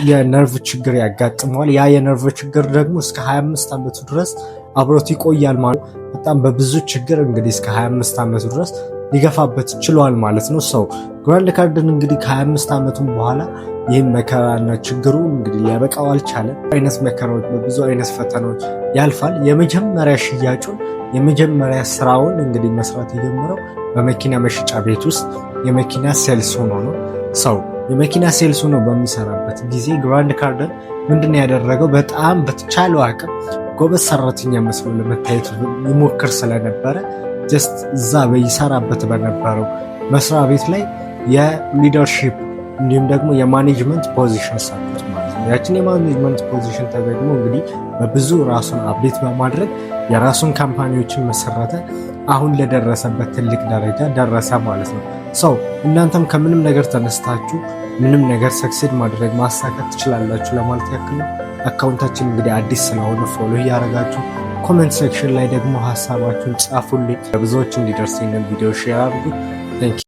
የነርቭ ችግር ያጋጥመዋል። ያ የነርቭ ችግር ደግሞ እስከ 25 ዓመቱ ድረስ አብሮት ይቆያል ማለት በጣም በብዙ ችግር እንግዲህ እስከ 25 ዓመቱ ድረስ ሊገፋበት ችሏል ማለት ነው። ሰው ግራንድ ካርድን እንግዲህ ከ25 ዓመቱም በኋላ ይህም መከራና ችግሩ እንግዲህ ሊያበቃው አልቻለም። አይነት መከራዎች በብዙ አይነት ፈተናዎች ያልፋል። የመጀመሪያ ሽያጩን የመጀመሪያ ስራውን እንግዲህ መስራት የጀመረው በመኪና መሸጫ ቤት ውስጥ የመኪና ሴልስ ሆኖ ነው። ሰው የመኪና ሴልስ ሆኖ በሚሰራበት ጊዜ ግራንድ ካርድን ምንድን ያደረገው በጣም በተቻለው አቅም ጎበዝ ሰራተኛ መስሎ ለመታየት ይሞክር ስለነበረ ጀስት እዛ በይሰራበት በነበረው መስሪያ ቤት ላይ የሊደርሺፕ እንዲሁም ደግሞ የማኔጅመንት ፖዚሽን ሰጡት ማለት ነው። ያችን የማኔጅመንት ፖዚሽን ተጠቅሞ እንግዲህ በብዙ ራሱን አፕዴት በማድረግ የራሱን ካምፓኒዎችን መሰረተ። አሁን ለደረሰበት ትልቅ ደረጃ ደረሰ ማለት ነው። ሰው እናንተም ከምንም ነገር ተነስታችሁ ምንም ነገር ሰክሴድ ማድረግ ማሳካት ትችላላችሁ ለማለት ያክል ነው። አካውንታችን እንግዲህ አዲስ ስለሆነ ፎሎ እያደረጋችሁ ኮሜንት ሴክሽን ላይ ደግሞ ሀሳባችሁን ጻፉልኝ። ለብዙዎች እንዲደርስ ይህንን ቪዲዮ ሼር አድርጉት።